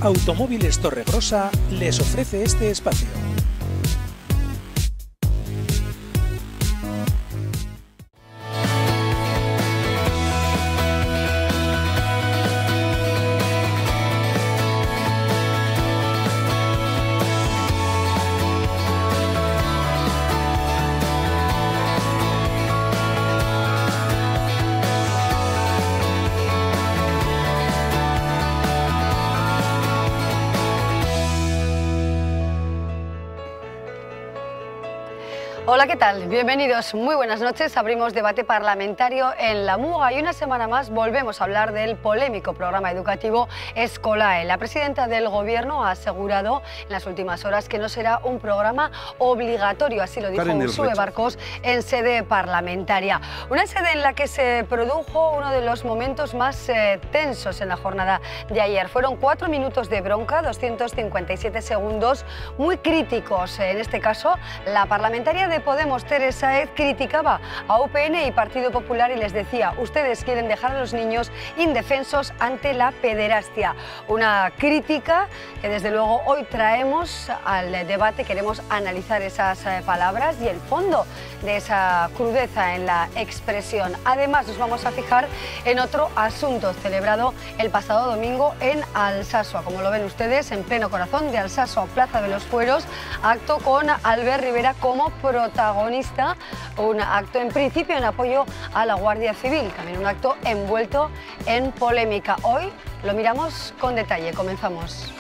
Automóviles Torregrosa les ofrece este espacio. Hola, ¿qué tal? Bienvenidos, muy buenas noches. Abrimos debate parlamentario en la Muga y una semana más volvemos a hablar del polémico programa educativo Escolae. La presidenta del Gobierno ha asegurado en las últimas horas que no será un programa obligatorio, así lo dijo Ursula Barcos en sede parlamentaria. Una sede en la que se produjo uno de los momentos más tensos en la jornada de ayer. Fueron 4 minutos de bronca, 257 segundos muy críticos. En este caso, la parlamentaria de Podemos, Teresa Saez, criticaba a UPN y Partido Popular y les decía: ustedes quieren dejar a los niños indefensos ante la pederastia. Una crítica que desde luego hoy traemos al debate. Queremos analizar esas palabras y el fondo de esa crudeza en la expresión. Además, nos vamos a fijar en otro asunto celebrado el pasado domingo en Alsasua. Como lo ven ustedes, en pleno corazón de Alsasua, Plaza de los Fueros, acto con Albert Rivera como protagonista, un acto en principio en apoyo a la Guardia Civil, también un acto envuelto en polémica. Hoy lo miramos con detalle, comenzamos.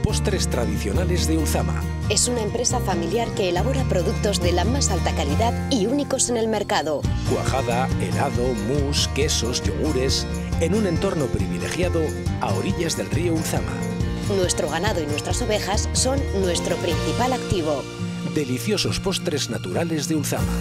Postres tradicionales de Ulzama. Es una empresa familiar que elabora productos de la más alta calidad y únicos en el mercado. Cuajada, helado, mousse, quesos, yogures, en un entorno privilegiado a orillas del río Ulzama. Nuestro ganado y nuestras ovejas son nuestro principal activo. Deliciosos postres naturales de Ulzama.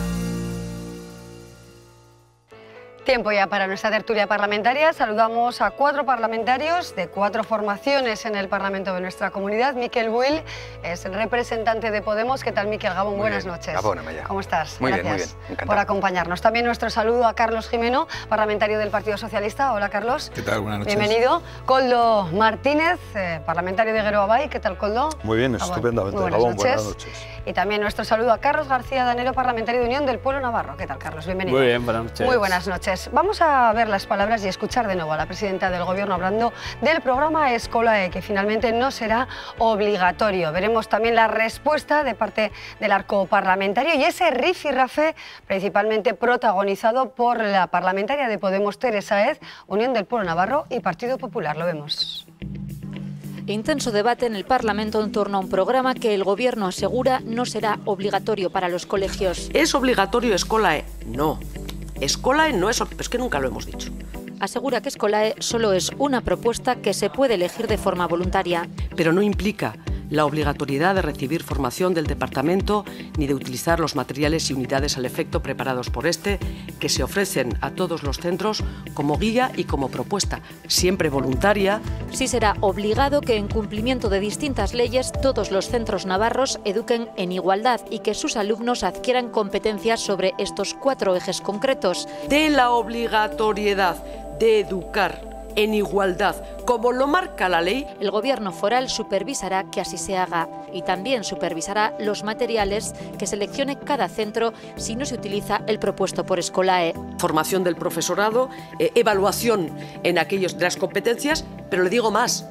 Tiempo ya para nuestra tertulia parlamentaria. Saludamos a 4 parlamentarios de 4 formaciones en el Parlamento de nuestra comunidad. Miquel Buil es el representante de Podemos. ¿Qué tal, Miquel? Gabón, buenas noches. Gabón, Amaya. ¿Cómo estás? Muy Gracias bien. por acompañarnos. También nuestro saludo a Carlos Jimeno, parlamentario del Partido Socialista. Hola, Carlos. ¿Qué tal? Buenas noches. Bienvenido. Koldo Martínez, parlamentario de Geroabay. ¿Qué tal, Koldo? Muy bien, Gabón. estupendamente. Muy buenas noches. Y también nuestro saludo a Carlos García Danero, parlamentario de Unión del Pueblo Navarro. ¿Qué tal, Carlos? Bienvenido. Muy bien, buenas noches. Muy buenas noches. Vamos a ver las palabras y escuchar de nuevo a la presidenta del Gobierno hablando del programa Escolae, que finalmente no será obligatorio. Veremos también la respuesta de parte del arco parlamentario y ese rifirrafe principalmente protagonizado por la parlamentaria de Podemos, Teresa Saez, Unión del Pueblo Navarro y Partido Popular. Lo vemos. Intenso debate en el Parlamento en torno a un programa que el Gobierno asegura no será obligatorio para los colegios. ¿Es obligatorio Escolae? No. Escolae no es... Es que nunca lo hemos dicho. Asegura que Escolae solo es una propuesta que se puede elegir de forma voluntaria. Pero no implica la obligatoriedad de recibir formación del departamento ni de utilizar los materiales y unidades al efecto preparados por este, que se ofrecen a todos los centros como guía y como propuesta, siempre voluntaria. Sí será obligado que, en cumplimiento de distintas leyes, todos los centros navarros eduquen en igualdad y que sus alumnos adquieran competencias sobre estos 4 ejes concretos. De la obligatoriedad de educar en igualdad, como lo marca la ley, el Gobierno foral supervisará que así se haga y también supervisará los materiales que seleccione cada centro si no se utiliza el propuesto por Escolae. Formación del profesorado, evaluación en aquellos de las competencias, pero le digo más,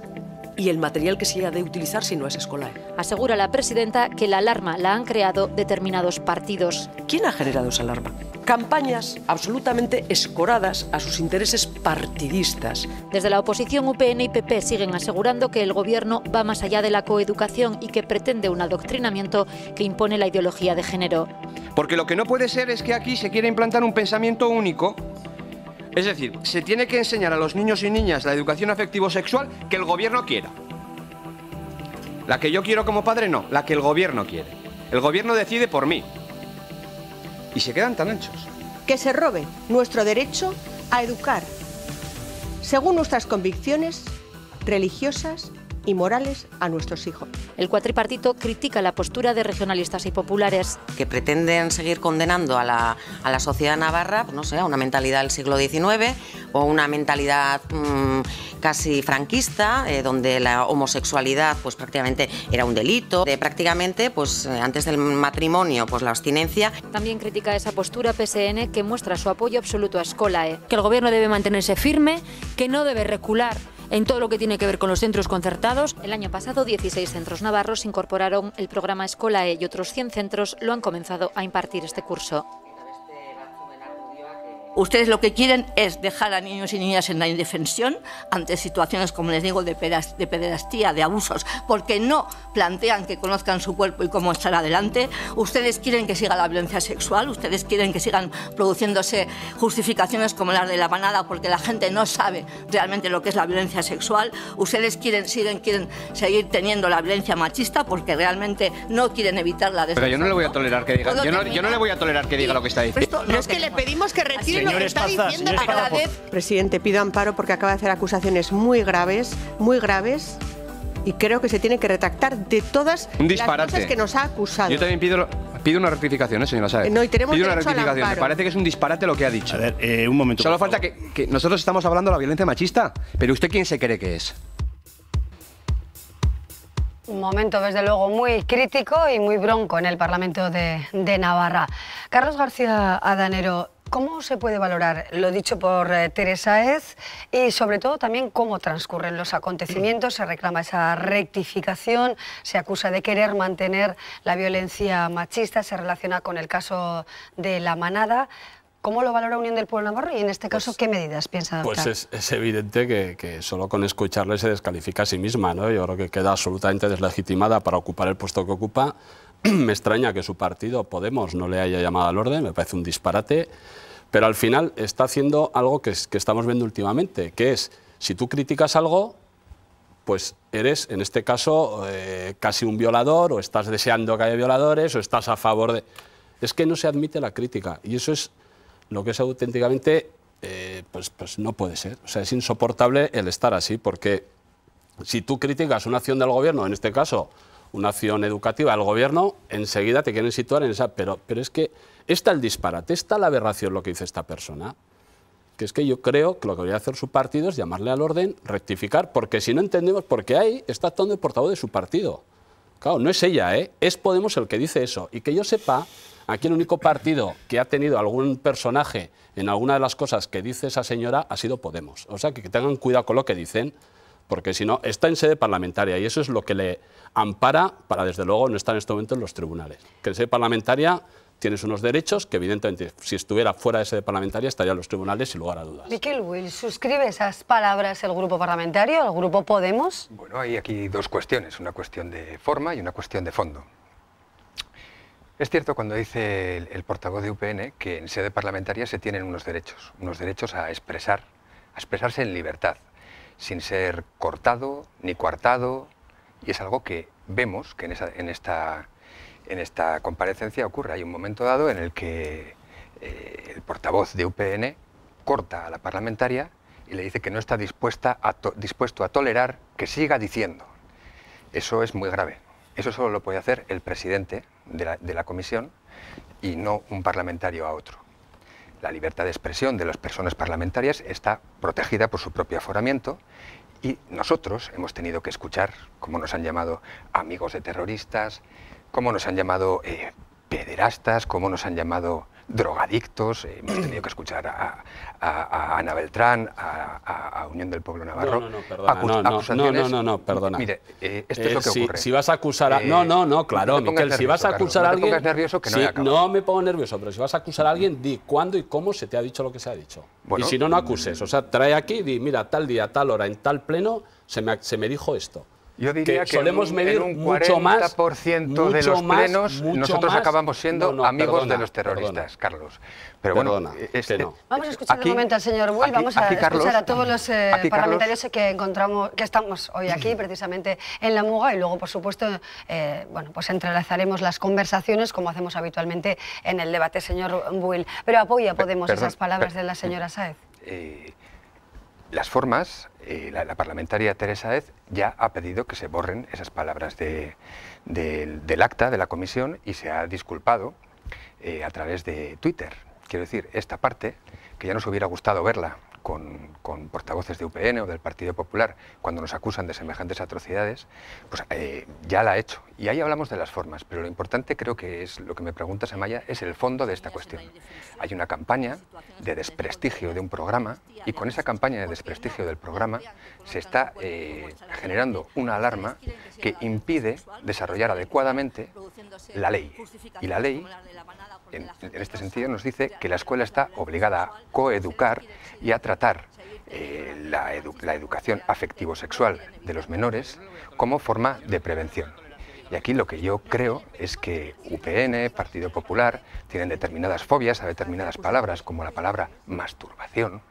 y el material que se ha de utilizar si no es Escolae. Asegura la presidenta que la alarma la han creado determinados partidos. ¿Quién ha generado esa alarma? Campañas absolutamente escoradas a sus intereses partidistas. Desde la oposición, UPN y PP siguen asegurando que el Gobierno va más allá de la coeducación y que pretende un adoctrinamiento que impone la ideología de género. Porque lo que no puede ser es que aquí se quiera implantar un pensamiento único. Es decir, se tiene que enseñar a los niños y niñas la educación afectivo-sexual que el Gobierno quiera. La que yo quiero como padre no, la que el Gobierno quiere. El Gobierno decide por mí. Y se quedan tan anchos. Que se robe nuestro derecho a educar según nuestras convicciones religiosas y morales a nuestros hijos. El cuatripartito critica la postura de regionalistas y populares. Que pretenden seguir condenando a la sociedad navarra, no sé, a una mentalidad del siglo XIX, o una mentalidad casi franquista, donde la homosexualidad pues prácticamente era un delito, de prácticamente pues antes del matrimonio pues la abstinencia. También critica esa postura PSN, que muestra su apoyo absoluto a Escolae. Que el Gobierno debe mantenerse firme, que no debe recular en todo lo que tiene que ver con los centros concertados. El año pasado 16 centros navarros incorporaron el programa Escolae y otros 100 centros lo han comenzado a impartir este curso. Ustedes lo que quieren es dejar a niños y niñas en la indefensión ante situaciones, como les digo, de pederastía, de abusos, porque no plantean que conozcan su cuerpo y cómo estar adelante. Ustedes quieren que siga la violencia sexual, ustedes quieren que sigan produciéndose justificaciones como las de la manada, porque la gente no sabe realmente lo que es la violencia sexual. Ustedes quieren seguir teniendo la violencia machista, porque realmente no quieren evitarla. Pero yo no le voy a tolerar que diga, yo no le voy a tolerar que diga lo que está diciendo. No es que le pedimos que retire. Presidente, pido amparo porque acaba de hacer acusaciones muy graves, y creo que se tiene que retractar de todas las cosas que nos ha acusado. Yo también pido una rectificación, señora Sáez. No, y tenemos pido una derecho al rectificación. amparo. Me parece que es un disparate lo que ha dicho. A ver, un momento. Solo falta que nosotros estamos hablando de la violencia machista, pero ¿usted quién se cree que es? Un momento, desde luego, muy crítico y muy bronco en el Parlamento de Navarra. Carlos García Adanero, ¿cómo se puede valorar lo dicho por Teresa Sáez y sobre todo también cómo transcurren los acontecimientos? Se reclama esa rectificación, se acusa de querer mantener la violencia machista, se relaciona con el caso de la manada. ¿Cómo lo valora Unión del Pueblo Navarro y en este caso qué medidas piensa adoptar? Pues es evidente que solo con escucharle se descalifica a sí misma, ¿no? Yo creo que queda absolutamente deslegitimada para ocupar el puesto que ocupa. Me extraña que su partido, Podemos, no le haya llamado al orden, me parece un disparate, pero al final está haciendo algo que estamos viendo últimamente, que es, si tú criticas algo, pues eres, en este caso, casi un violador, o estás deseando que haya violadores, o estás a favor de... Es que no se admite la crítica, y eso es lo que es auténticamente, pues no puede ser. O sea, es insoportable el estar así, porque si tú criticas una acción del gobierno, en este caso una acción educativa del gobierno, enseguida te quieren situar en esa... Pero es que está el disparate, está la aberración lo que dice esta persona, que es que yo creo que lo que debería hacer su partido es llamarle al orden, rectificar, porque si no entendemos, porque ahí está actuando el portavoz de su partido. Claro, no es ella, es Podemos el que dice eso. Y que yo sepa, aquí el único partido que ha tenido algún personaje en alguna de las cosas que dice esa señora ha sido Podemos. O sea, que tengan cuidado con lo que dicen, porque si no, está en sede parlamentaria y eso es lo que le ampara para, desde luego, no estar en este momento en los tribunales. Que en sede parlamentaria tienes unos derechos que, evidentemente, si estuviera fuera de sede parlamentaria, estaría en los tribunales sin lugar a dudas. Miquel Will, ¿suscribe esas palabras el grupo parlamentario, el grupo Podemos? Bueno, hay aquí dos cuestiones, una cuestión de forma y una cuestión de fondo. Es cierto cuando dice el portavoz de UPN que en sede parlamentaria se tienen unos derechos a expresarse en libertad, sin ser cortado ni coartado, y es algo que vemos que en esta comparecencia ocurre. Hay un momento dado en el que el portavoz de UPN corta a la parlamentaria y le dice que no está dispuesto a tolerar que siga diciendo. Eso es muy grave. Eso solo lo puede hacer el presidente de la comisión y no un parlamentario a otro. La libertad de expresión de las personas parlamentarias está protegida por su propio aforamiento y nosotros hemos tenido que escuchar cómo nos han llamado amigos de terroristas, cómo nos han llamado pederastas, cómo nos han llamado drogadictos, hemos tenido que escuchar a Ana Beltrán, a Unión del Pueblo Navarro. No, perdona. Mire, esto es lo que ocurre. Si vas a acusar a... claro, Miquel, si vas a acusar a alguien... No te pongas nervioso, que no he acabado. No me pongo nervioso, pero si vas a acusar a alguien, di cuándo y cómo se te ha dicho lo que se ha dicho. Bueno, y si no, no acuses. O sea, trae aquí y di, mira, tal día, tal hora, en tal pleno, se me dijo esto. Yo diría que solemos medir en un mucho más 40% de los plenos nosotros acabamos siendo amigos de los terroristas, Carlos. Pero bueno, vamos a escuchar un momento al señor Will, vamos a escuchar a todos los parlamentarios que estamos hoy aquí, precisamente en la Muga, y luego, por supuesto, pues entrelazaremos las conversaciones como hacemos habitualmente en el debate, señor Will. Pero apoya Podemos esas palabras de la señora Sáez. Las formas, la parlamentaria Teresa Sáez ya ha pedido que se borren esas palabras del acta de la comisión y se ha disculpado a través de Twitter. Quiero decir, esta parte, que ya nos hubiera gustado verla con con portavoces de UPN o del Partido Popular cuando nos acusan de semejantes atrocidades, pues ya la ha hecho. Y ahí hablamos de las formas, pero lo importante creo que es lo que me preguntas, Amaya, es el fondo de esta cuestión. Hay una campaña de desprestigio de un programa y con esa campaña de desprestigio del programa se está generando una alarma que impide desarrollar adecuadamente la ley. Y la ley, en este sentido, nos dice que la escuela está obligada a coeducar y a tratar la educación afectivo-sexual de los menores como forma de prevención. Y aquí lo que yo creo es que UPN, Partido Popular, tienen determinadas fobias a determinadas palabras, como la palabra masturbación,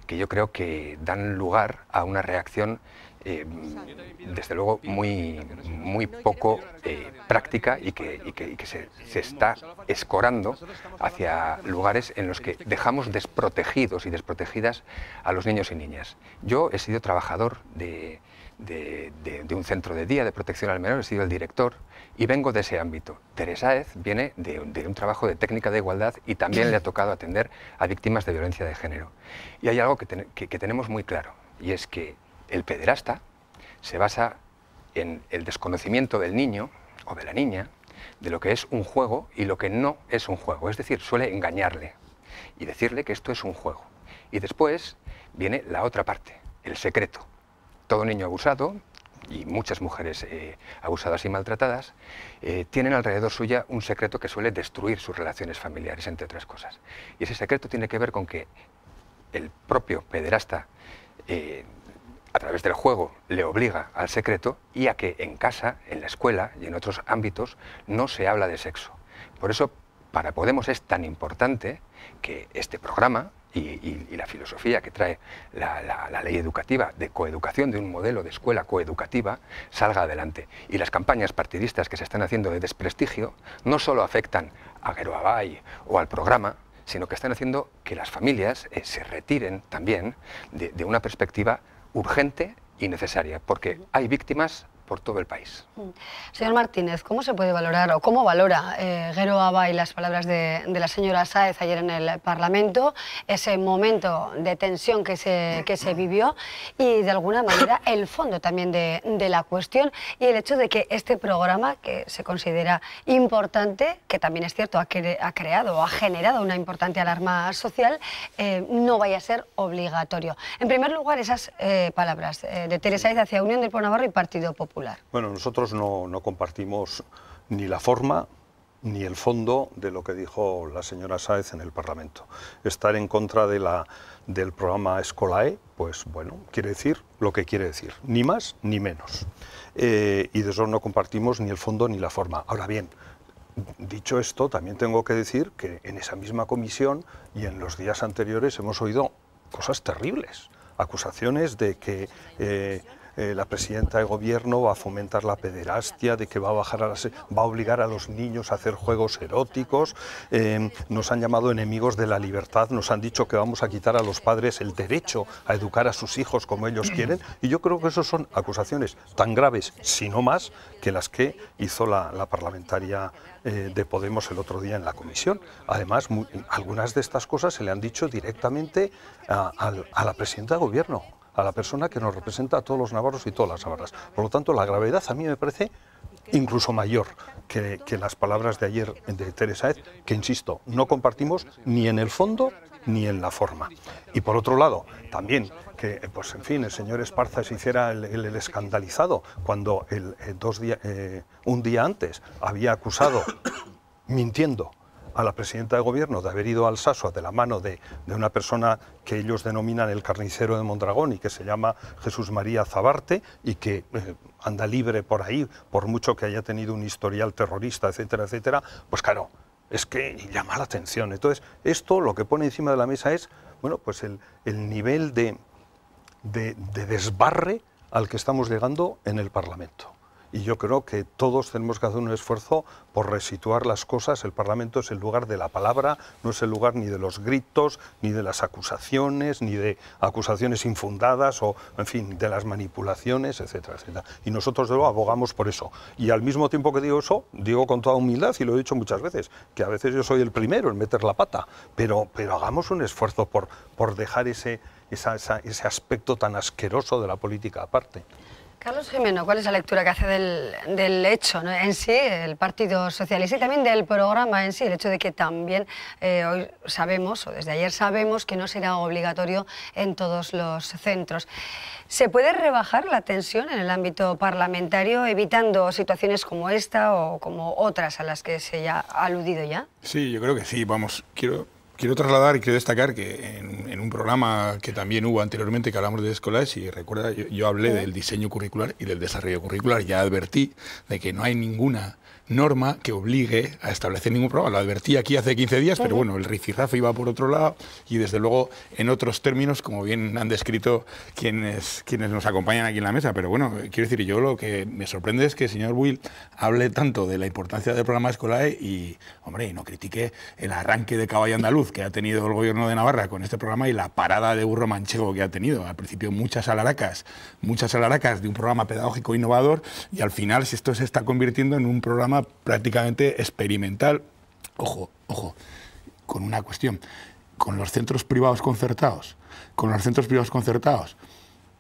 que yo creo que dan lugar a una reacción desde luego muy poco práctica y que se está escorando hacia lugares en los que dejamos desprotegidos y desprotegidas a los niños y niñas. Yo he sido trabajador de un centro de día de protección al menor, he sido el director y vengo de ese ámbito. Teresa Aez viene de un trabajo de técnica de igualdad y también le ha tocado atender a víctimas de violencia de género. Y hay algo que tenemos muy claro, y es que el pederasta se basa en el desconocimiento del niño o de la niña de lo que es un juego y lo que no es un juego. Es decir, suele engañarle y decirle que esto es un juego. Y después viene la otra parte, el secreto. Todo niño abusado y muchas mujeres abusadas y maltratadas tienen alrededor suya un secreto que suele destruir sus relaciones familiares, entre otras cosas. Y ese secreto tiene que ver con que el propio pederasta a través del juego le obliga al secreto y a que en casa, en la escuela y en otros ámbitos no se habla de sexo. Por eso para Podemos es tan importante que este programa y la filosofía que trae la ley educativa de coeducación, de un modelo de escuela coeducativa, salga adelante. Y las campañas partidistas que se están haciendo de desprestigio no solo afectan a Gero Abay o al programa, sino que están haciendo que las familias se retiren también de una perspectiva urgente y necesaria, porque hay víctimas por todo el país. Señor Martínez, ¿cómo se puede valorar o cómo valora Gero Abay las palabras de la señora Sáez ayer en el Parlamento, ese momento de tensión que se vivió y de alguna manera el fondo también de la cuestión y el hecho de que este programa, que se considera importante, que también es cierto ha creado o ha generado una importante alarma social, no vaya a ser obligatorio? En primer lugar, esas palabras de Teresa Aez hacia Unión del Pueblo Navarro y Partido Popular. Bueno, nosotros no compartimos ni la forma ni el fondo de lo que dijo la señora Sáez en el Parlamento. Estar en contra del programa Escolae, pues bueno, quiere decir lo que quiere decir, ni más ni menos. Y de eso no compartimos ni el fondo ni la forma. Ahora bien, dicho esto, también tengo que decir que en esa misma comisión y en los días anteriores hemos oído cosas terribles, acusaciones de que la presidenta de gobierno va a fomentar la pederastia, de que va a obligar a los niños a hacer juegos eróticos, nos han llamado enemigos de la libertad, nos han dicho que vamos a quitar a los padres el derecho a educar a sus hijos como ellos quieren, y yo creo que eso son acusaciones tan graves, si no más, que las que hizo la parlamentaria de Podemos el otro día en la comisión. Además, algunas de estas cosas se le han dicho directamente a la presidenta de gobierno, a la persona que nos representa a todos los navarros y todas las navarras. Por lo tanto, la gravedad a mí me parece incluso mayor que las palabras de ayer de Teresa Aez, que, insisto, no compartimos ni en el fondo ni en la forma. Y por otro lado, también que, pues en fin, el señor Esparza se hiciera el escandalizado cuando un día antes había acusado, mintiendo, a la presidenta de gobierno de haber ido al Alsasua de la mano de una persona que ellos denominan el carnicero de Mondragón y que se llama Jesús María Zabarte y que anda libre por ahí, por mucho que haya tenido un historial terrorista, etcétera, etcétera, pues claro, es que llama la atención. Entonces, esto lo que pone encima de la mesa es, bueno, pues el nivel de desbarre al que estamos llegando en el Parlamento. Y yo creo que todos tenemos que hacer un esfuerzo por resituar las cosas. El Parlamento es el lugar de la palabra, no es el lugar ni de los gritos, ni de las acusaciones, ni de acusaciones infundadas o, en fin, de las manipulaciones, etcétera, etcétera. Y nosotros luego abogamos por eso. Y al mismo tiempo que digo eso, digo con toda humildad, y lo he dicho muchas veces, que a veces yo soy el primero en meter la pata, pero hagamos un esfuerzo por dejar ese ese aspecto tan asqueroso de la política aparte. Carlos Jimeno, ¿cuál es la lectura que hace del hecho, ¿no?, en sí, el Partido Socialista, y también del programa en sí, el hecho de que también hoy sabemos, o desde ayer sabemos, que no será obligatorio en todos los centros? ¿Se puede rebajar la tensión en el ámbito parlamentario evitando situaciones como esta o como otras a las que se ha aludido ya? Sí, yo creo que sí. Vamos, quiero trasladar y quiero destacar que en un programa que también hubo anteriormente, que hablamos de escolares, si recuerda, yo hablé del diseño curricular y del desarrollo curricular. Ya advertí de que no hay ninguna norma que obligue a establecer ningún programa. Lo advertí aquí hace 15 días, pero bueno, el rifirrafe iba por otro lado y desde luego en otros términos, como bien han descrito quienes nos acompañan aquí en la mesa. Pero bueno, quiero decir, yo lo que me sorprende es que el señor Buil hable tanto de la importancia del programa Escolae y, hombre, no critique el arranque de caballo andaluz que ha tenido el gobierno de Navarra con este programa y la parada de burro manchego que ha tenido. Al principio muchas alaracas de un programa pedagógico innovador y al final esto se está convirtiendo en un programa prácticamente experimental. Ojo, con una cuestión, con los centros privados concertados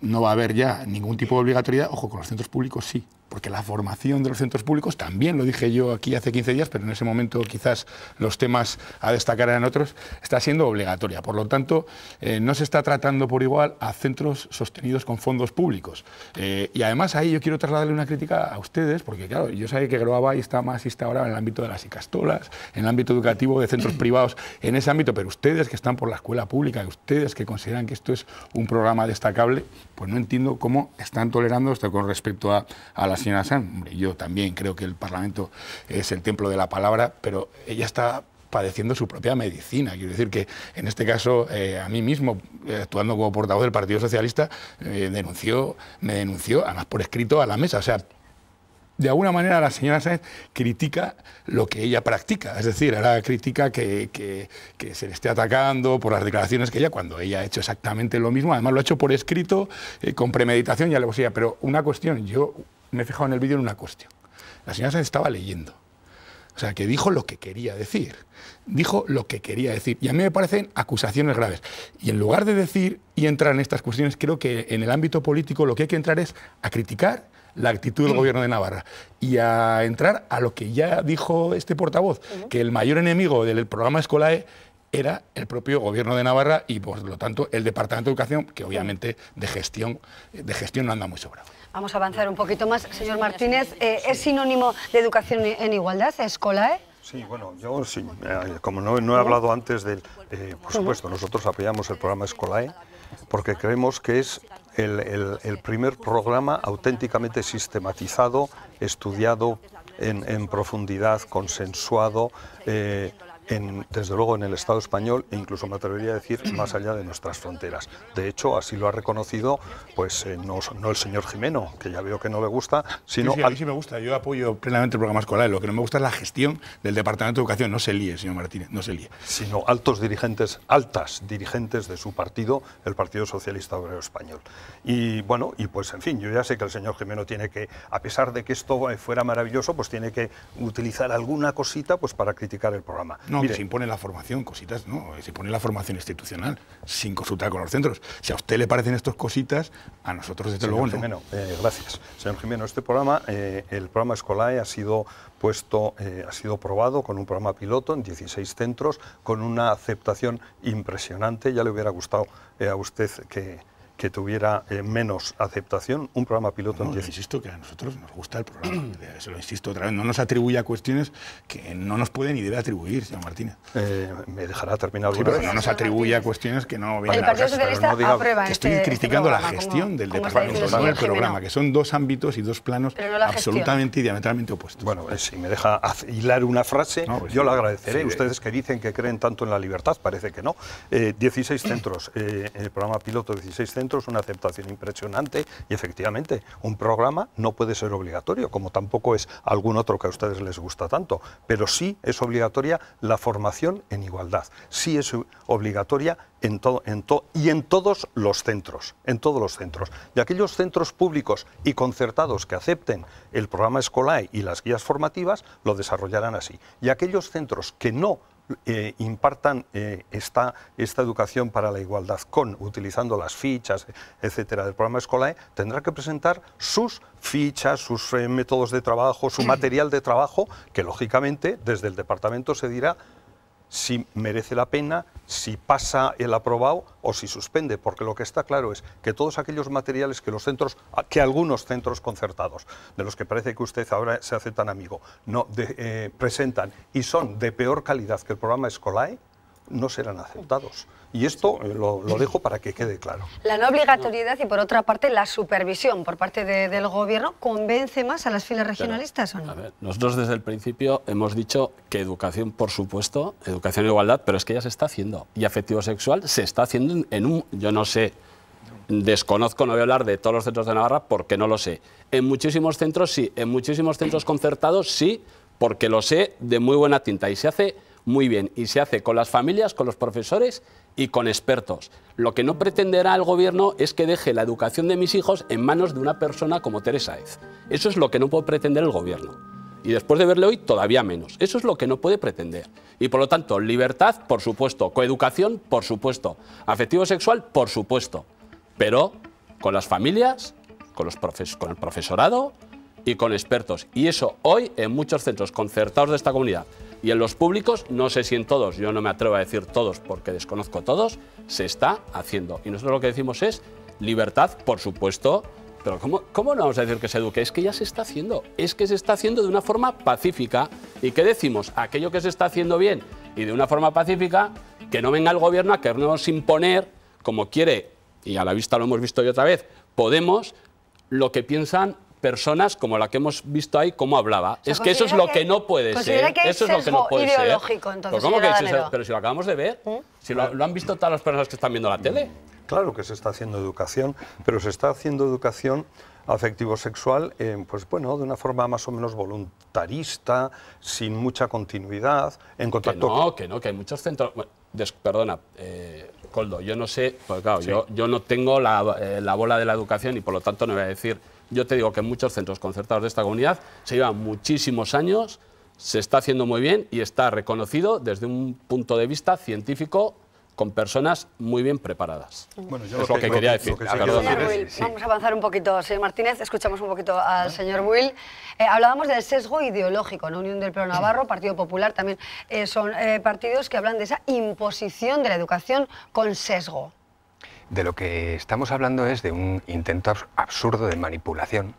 no va a haber ya ningún tipo de obligatoriedad. Ojo, con los centros públicos sí, porque la formación de los centros públicos, también lo dije yo aquí hace 15 días, pero en ese momento quizás los temas a destacar eran otros, está siendo obligatoria. Por lo tanto, no se está tratando por igual a centros sostenidos con fondos públicos. Y además ahí yo quiero trasladarle una crítica a ustedes, porque claro, yo sé que Groabay está más instaurado en el ámbito de las icastolas, en el ámbito educativo de centros privados, en ese ámbito, pero ustedes que están por la escuela pública, ustedes que consideran que esto es un programa destacable, pues no entiendo cómo están tolerando esto con respecto a la señora Sanz. Hombre, yo también creo que el Parlamento es el templo de la palabra, pero ella está padeciendo su propia medicina. Quiero decir que en este caso a mí mismo, actuando como portavoz del Partido Socialista, me denunció, además por escrito, a la mesa. O sea, de alguna manera la señora Sáenz critica lo que ella practica, es decir, ahora critica que se le esté atacando por las declaraciones que ella, cuando ella ha hecho exactamente lo mismo, además lo ha hecho por escrito, con premeditación y alevosía. Pero una cuestión, yo me he fijado en el vídeo en una cuestión, la señora Sáenz estaba leyendo, o sea, que dijo lo que quería decir, y a mí me parecen acusaciones graves, y en lugar de decir y entrar en estas cuestiones, creo que en el ámbito político lo que hay que entrar es a criticar la actitud del gobierno de Navarra y a entrar a lo que ya dijo este portavoz, que el mayor enemigo del programa Escolae era el propio gobierno de Navarra y por lo tanto el Departamento de Educación, que obviamente de gestión no anda muy sobrado. Vamos a avanzar un poquito más. Señor Martínez, ¿es sinónimo de educación en igualdad, Escolae? Sí, bueno, yo sí, como no he hablado antes por supuesto, nosotros apoyamos el programa Escolae porque creemos que es el primer programa auténticamente sistematizado, estudiado en profundidad, consensuado, desde luego en el Estado español e incluso me atrevería a decir más allá de nuestras fronteras. De hecho, así lo ha reconocido pues no el señor Jimeno, que ya veo que no le gusta, sino... Sí, a mí sí me gusta, yo apoyo plenamente el programa Escolae, lo que no me gusta es la gestión del Departamento de Educación, no se líe, señor Martínez, no se líe. Sino altas dirigentes de su partido, el Partido Socialista Obrero Español. Y bueno, y pues en fin, yo ya sé que el señor Jimeno tiene que, a pesar de que esto fuera maravilloso, pues tiene que utilizar alguna cosita pues para criticar el programa. No, mire, que se impone la formación, cositas, no, se impone la formación institucional, sin consultar con los centros. Si a usted le parecen estas cositas, a nosotros desde luego no. Jimeno, gracias. Señor Jimeno, este programa, el programa Escolae ha sido probado con un programa piloto en 16 centros, con una aceptación impresionante. Ya le hubiera gustado a usted que tuviera menos aceptación, un programa piloto en 10. Insisto que a nosotros nos gusta el programa, se lo insisto otra vez, no nos atribuye a cuestiones que no nos puede ni debe atribuir, señor Martínez. Me dejará terminar. Sí, pero no nos atribuye a cuestiones que no vienen a Partido Socialista aprueba que estoy criticando la gestión del departamento, no el programa, que son dos ámbitos y dos planos absolutamente y diametralmente opuestos. Bueno, si me deja hilar una frase, pues yo lo agradeceré. Sí, ustedes que dicen que creen tanto en la libertad, parece que no. 16 centros, el programa piloto 16 centros, una aceptación impresionante y efectivamente un programa no puede ser obligatorio, como tampoco es algún otro que a ustedes les gusta tanto, pero sí es obligatoria la formación en igualdad, sí es obligatoria en todos los centros, y aquellos centros públicos y concertados que acepten el programa Escolae y las guías formativas lo desarrollarán así, y aquellos centros que no impartan esta educación para la igualdad utilizando las fichas, etcétera, del programa Escolae, tendrá que presentar sus fichas, sus métodos de trabajo, su material de trabajo, que lógicamente desde el departamento se dirá si merece la pena, si pasa el aprobado o si suspende, porque lo que está claro es que todos aquellos materiales que algunos centros concertados, de los que parece que usted ahora se hace tan amigo, presentan y son de peor calidad que el programa Escolae, no serán aceptados. Y esto lo dejo para que quede claro. La no obligatoriedad y, por otra parte, la supervisión por parte del Gobierno, ¿convence más a las filas regionalistas o no? A ver, nosotros desde el principio hemos dicho que educación, por supuesto, educación e igualdad, pero es que ya se está haciendo. Y afectivo sexual se está haciendo yo no sé, desconozco, no voy a hablar de todos los centros de Navarra porque no lo sé. En muchísimos centros sí, en muchísimos centros concertados sí, porque lo sé de muy buena tinta y se hace muy bien, y se hace con las familias, con los profesores y con expertos. Lo que no pretenderá el Gobierno es que deje la educación de mis hijos en manos de una persona como Teresa Aez. Eso es lo que no puede pretender el Gobierno. Y después de verle hoy, todavía menos. Eso es lo que no puede pretender. Y por lo tanto, libertad, por supuesto. Coeducación, por supuesto. Afectivo sexual, por supuesto. Pero con las familias, con el profesorado y con expertos. Y eso hoy en muchos centros concertados de esta comunidad y en los públicos, no sé si en todos, yo no me atrevo a decir todos porque desconozco todos, se está haciendo. Y nosotros lo que decimos es libertad, por supuesto, pero ¿cómo no vamos a decir que se eduque? Es que ya se está haciendo, es que se está haciendo de una forma pacífica. ¿Y qué decimos? Aquello que se está haciendo bien y de una forma pacífica, que no venga el Gobierno a querernos imponer, como quiere, y a la vista lo hemos visto hoy otra vez, Podemos, lo que piensan personas como la que hemos visto ahí, cómo hablaba. Es que eso es lo que no puede ser. Eso es lo que no puede ser. Entonces, ¿Cómo que pero si lo acabamos de ver, si lo han visto todas las personas que están viendo la tele. Claro que se está haciendo educación, pero se está haciendo educación afectivo-sexual, pues bueno, de una forma más o menos voluntarista, sin mucha continuidad, en contacto... Que hay muchos centros... Perdona, Koldo, yo no sé, pues claro, sí. yo no tengo la bola de la educación y por lo tanto no voy a decir... Yo te digo que en muchos centros concertados de esta comunidad se llevan muchísimos años, se está haciendo muy bien y está reconocido desde un punto de vista científico con personas muy bien preparadas. Bueno, es lo que quería decir. Vamos a avanzar un poquito, señor Martínez, escuchamos un poquito al señor Buil. Hablábamos del sesgo ideológico, ¿no? Unión del Pueblo Navarro, Partido Popular, también son partidos que hablan de esa imposición de la educación con sesgo. De lo que estamos hablando es de un intento absurdo de manipulación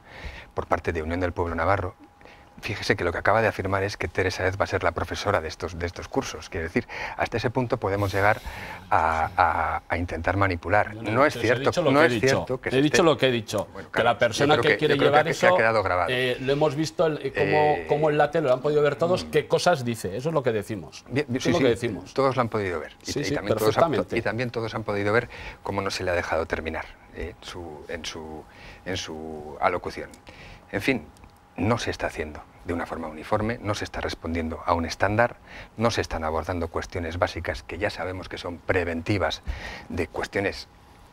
por parte de Unión del Pueblo Navarro. Fíjese que lo que acaba de afirmar es que Teresa Aez va a ser la profesora de estos cursos. Quiere decir, hasta ese punto podemos llegar a intentar manipular. No es cierto que... He dicho lo que he dicho. Bueno, claro, que la persona que quiere llevar eso, ha quedado grabado. Lo hemos visto como en la tele, lo han podido ver todos, qué cosas dice. Eso es lo que decimos. Eso es lo que decimos. Todos lo han podido ver. Y también todos han podido ver cómo no se le ha dejado terminar en su alocución. En fin, no se está haciendo de una forma uniforme, no se está respondiendo a un estándar, no se están abordando cuestiones básicas que ya sabemos que son preventivas de cuestiones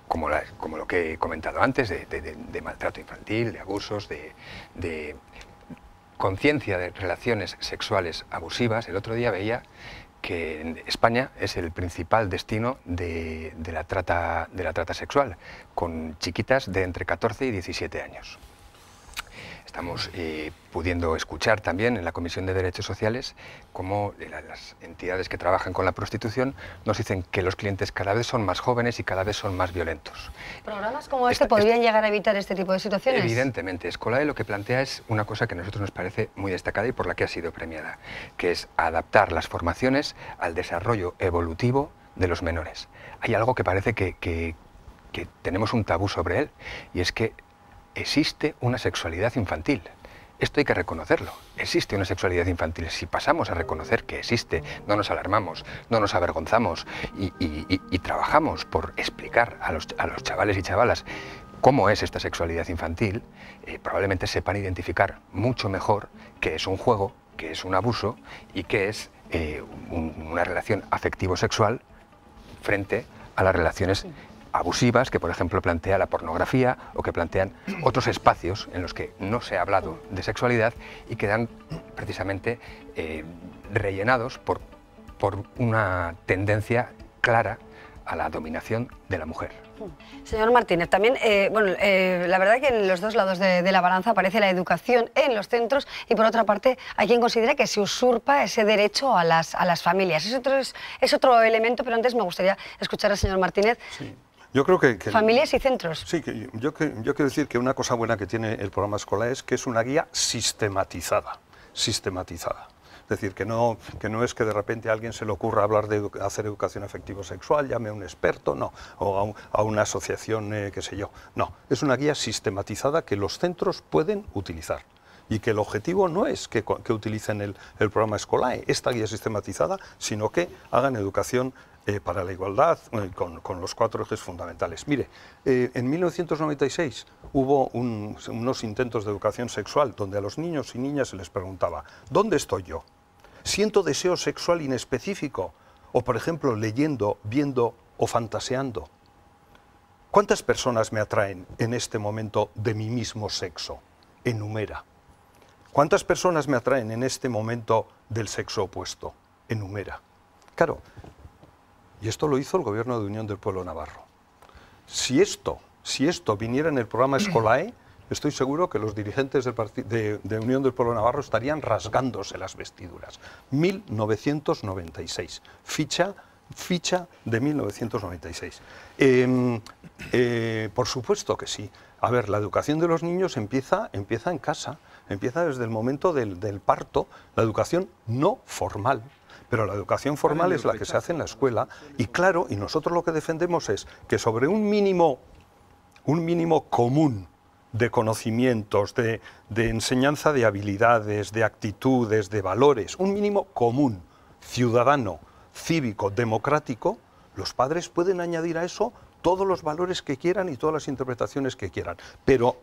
como lo que he comentado antes, de maltrato infantil, de abusos, de conciencia de relaciones sexuales abusivas. El otro día veía que en España es el principal destino de la trata sexual, con chiquitas de entre 14 y 17 años. Estamos pudiendo escuchar también en la Comisión de Derechos Sociales cómo las entidades que trabajan con la prostitución nos dicen que los clientes cada vez son más jóvenes y cada vez son más violentos. ¿Programas como este podrían llegar a evitar este tipo de situaciones? Evidentemente. Escolae lo que plantea es una cosa que a nosotros nos parece muy destacada y por la que ha sido premiada, que es adaptar las formaciones al desarrollo evolutivo de los menores. Hay algo que parece que tenemos un tabú sobre él, y es que existe una sexualidad infantil. Esto hay que reconocerlo. Existe una sexualidad infantil. Si pasamos a reconocer que existe, no nos alarmamos, no nos avergonzamos y trabajamos por explicar a los chavales y chavalas cómo es esta sexualidad infantil, probablemente sepan identificar mucho mejor qué es un juego, qué es un abuso y qué es una relación afectivo-sexual frente a las relaciones abusivas que, por ejemplo, plantea la pornografía o que plantean otros espacios en los que no se ha hablado de sexualidad y quedan precisamente rellenados por por una tendencia clara a la dominación de la mujer. Señor Martínez, también, la verdad que en los dos lados de la balanza aparece la educación en los centros y por otra parte hay quien considera que se usurpa ese derecho a las familias. Es otro elemento, pero antes me gustaría escuchar al señor Martínez. Sí. Yo creo que familias y centros. Sí, yo quiero decir que una cosa buena que tiene el programa escolar es que es una guía sistematizada. Es decir, que no es que de repente a alguien se le ocurra hablar de hacer educación afectivo-sexual, llame a un experto, no, o a una asociación, qué sé yo. No, es una guía sistematizada que los centros pueden utilizar. Y que el objetivo no es que utilicen el programa escolar, esta guía sistematizada, sino que hagan educación para la igualdad con los 4 ejes fundamentales. Mire, en 1996 hubo unos intentos de educación sexual donde a los niños y niñas se les preguntaba ¿dónde estoy yo? ¿Siento deseo sexual inespecífico? O, por ejemplo, leyendo, viendo o fantaseando. ¿Cuántas personas me atraen en este momento de mi mismo sexo? Enumera. ¿Cuántas personas me atraen en este momento del sexo opuesto? Enumera. Claro, y esto lo hizo el Gobierno de Unión del Pueblo Navarro. Si esto viniera en el programa Escolae, estoy seguro que los dirigentes de Unión del Pueblo Navarro estarían rasgándose las vestiduras. 1996, ficha de 1996. Por supuesto que sí. A ver, la educación de los niños empieza en casa, empieza desde el momento del parto, la educación no formal. Pero la educación formal es la que se hace en la escuela y claro, y nosotros lo que defendemos es que sobre un mínimo común de conocimientos, de enseñanza de habilidades, de actitudes, de valores, un mínimo común, ciudadano, cívico, democrático, los padres pueden añadir a eso todos los valores que quieran y todas las interpretaciones que quieran, pero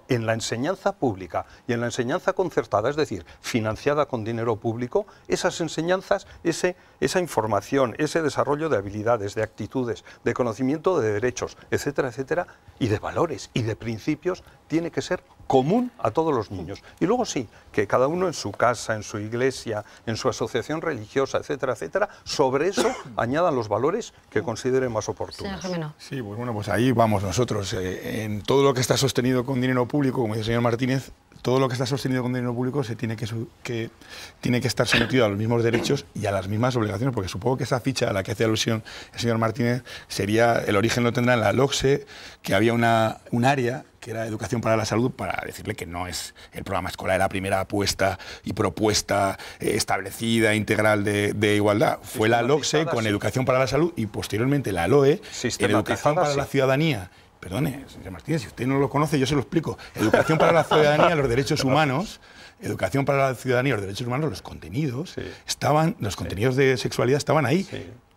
en la enseñanza pública y en la enseñanza concertada, es decir, financiada con dinero público, esas enseñanzas, esa información, ese desarrollo de habilidades, de actitudes, de conocimiento de derechos, etcétera, etcétera, y de valores y de principios, tiene que ser común a todos los niños. Y luego sí, que cada uno en su casa, en su iglesia, en su asociación religiosa, etcétera, etcétera, sobre eso añadan los valores que consideren más oportunos. Sí, pues bueno, pues ahí vamos nosotros. En todo lo que está sostenido con dinero público, como dice el señor Martínez, todo lo que está sostenido con dinero público se tiene que estar sometido a los mismos derechos y a las mismas obligaciones, porque supongo que esa ficha a la que hace alusión el señor Martínez sería, el origen lo tendrá en la LOCSE, que había un área que era Educación para la Salud, para decirle que no es el programa escolar la primera apuesta y propuesta establecida, integral de igualdad. Fue la LOCSE con Educación para la Salud y posteriormente la LOE, Educación para la Ciudadanía. Perdone, señor Martínez, si usted no lo conoce, yo se lo explico. Educación para la Ciudadanía, los derechos humanos, Educación para la Ciudadanía, los derechos humanos, los contenidos, los contenidos de sexualidad estaban ahí.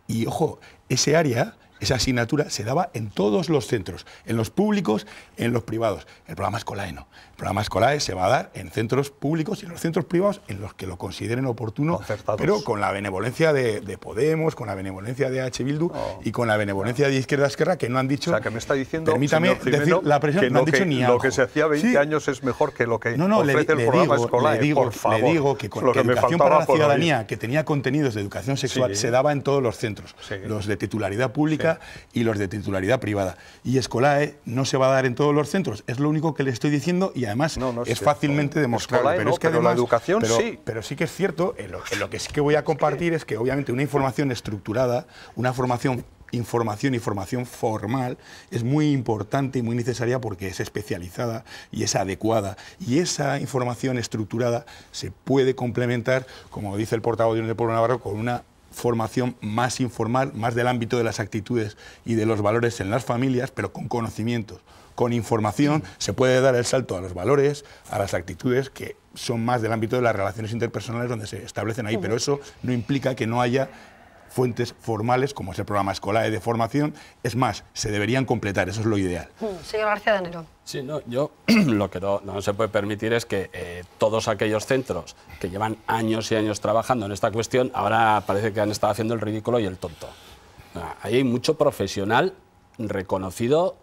Y ojo, ese área, esa asignatura se daba en todos los centros, en los públicos, en los privados. El programa Escolae no. El programa Escolae se va a dar en centros públicos y en los centros privados en los que lo consideren oportuno, pero con la benevolencia de Podemos, con la benevolencia de H. Bildu y con la benevolencia de Izquierda Esquerra, que no han dicho... O sea, que me está diciendo, permítame decir la presión, que no han dicho ni algo. Lo que se hacía 20 años es mejor que lo que ofrece el programa Escolae, por favor. Le digo que con Educación para la Ciudadanía, que tenía contenidos de educación sexual, se daba en todos los centros, los de titularidad pública y los de titularidad privada. Y Escolae no se va a dar en todos los centros, es lo único que le estoy diciendo y además es fácilmente demostrable. Pero es que además, la educación pero sí que es cierto, en lo que sí que voy a compartir es que obviamente una información estructurada, una información y formación formal es muy importante y muy necesaria porque es especializada y es adecuada. Y esa información estructurada se puede complementar, como dice el portavoz de Unión del Pueblo Navarro, con una formación más informal, más del ámbito de las actitudes y de los valores en las familias, pero con conocimientos. Con información se puede dar el salto a los valores, a las actitudes que son más del ámbito de las relaciones interpersonales donde se establecen ahí, pero eso no implica que no haya fuentes formales como es el programa Escolae de formación. Es más, se deberían completar, eso es lo ideal. Señor García Danero. Sí, no, yo lo que no se puede permitir es que todos aquellos centros que llevan años y años trabajando en esta cuestión, ahora parece que han estado haciendo el ridículo y el tonto. Ahí hay mucho profesional reconocido,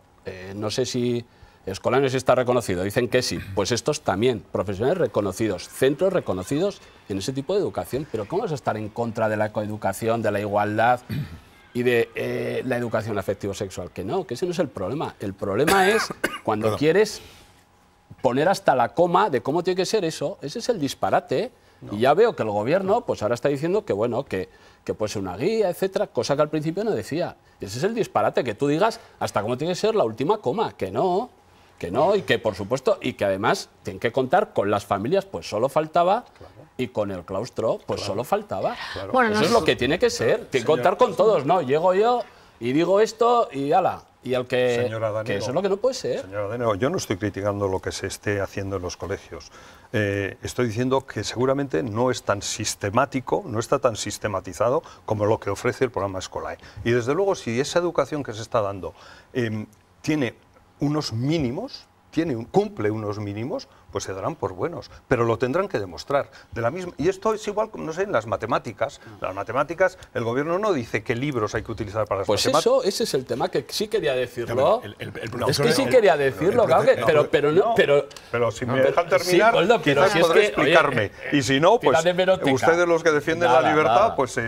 no sé si Escolar no sé si está reconocido, dicen que sí. Pues estos también, profesionales reconocidos, centros reconocidos en ese tipo de educación. Pero ¿cómo vas a estar en contra de la coeducación, de la igualdad y de la educación afectivo-sexual? Que no, que ese no es el problema. El problema es cuando quieres poner hasta la coma de cómo tiene que ser eso. Ese es el disparate. No. Y ya veo que el gobierno pues ahora está diciendo que bueno, que puede ser una guía, etcétera, cosa que al principio no decía. Ese es el disparate, que tú digas hasta cómo tiene que ser la última coma, que no, y que por supuesto, y que además tienen que contar con las familias, pues solo faltaba, y con el claustro, pues solo faltaba. Bueno, eso es lo que tiene que ser, tiene que contar con todos, ¿no? Llego yo y digo esto y ala. Y al que eso es lo que no puede ser. Señora Danero, yo no estoy criticando lo que se esté haciendo en los colegios. Estoy diciendo que seguramente no es tan sistemático, no está tan sistematizado como lo que ofrece el programa Escolae. Y desde luego, si esa educación que se está dando tiene unos mínimos, cumple unos mínimos, pues se darán por buenos, pero lo tendrán que demostrar. Y esto es igual, no sé, en las matemáticas. Las matemáticas, el gobierno no dice qué libros hay que utilizar para las matemáticas. Pues ese es el tema que sí quería decirlo. Es que sí quería decirlo, claro, pero si me dejan terminar, quizás podré explicarme. Y si no, pues ustedes los que defienden la libertad, pues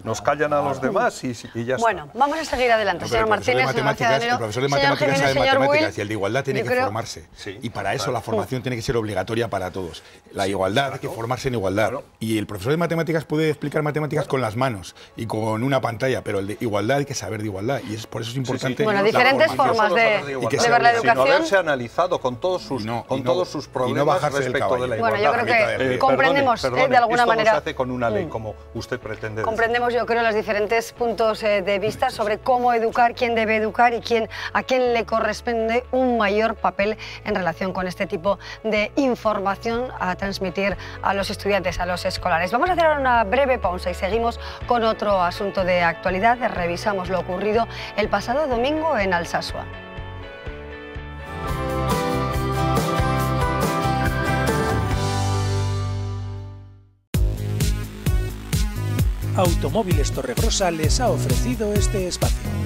nos callan a los demás y ya está. Bueno, vamos a seguir adelante, señor Martínez. El profesor de matemáticas sabe matemáticas y el de igualdad tiene que formarse. Y para eso la formación tiene que ser obligatoria para todos. La igualdad, hay que formarse en igualdad. Y el profesor de matemáticas puede explicar matemáticas con las manos y con una pantalla, pero el de igualdad hay que saber de igualdad. Y por eso es importante. Bueno, diferentes formas de ver la educación. Sin haberse analizado con todos sus problemas respecto de la igualdad. Bueno, yo creo que comprendemos de alguna manera. No se hace con una ley, como usted pretende decir. Comprendemos, yo creo, los diferentes puntos de vista sobre cómo educar, quién debe educar y a quién le corresponde un mayor papel en relación con este tipo de información a transmitir a los estudiantes, a los escolares. Vamos a hacer ahora una breve pausa y seguimos con otro asunto de actualidad. Revisamos lo ocurrido el pasado domingo en Alsasua. Automóviles Torregrosa les ha ofrecido este espacio.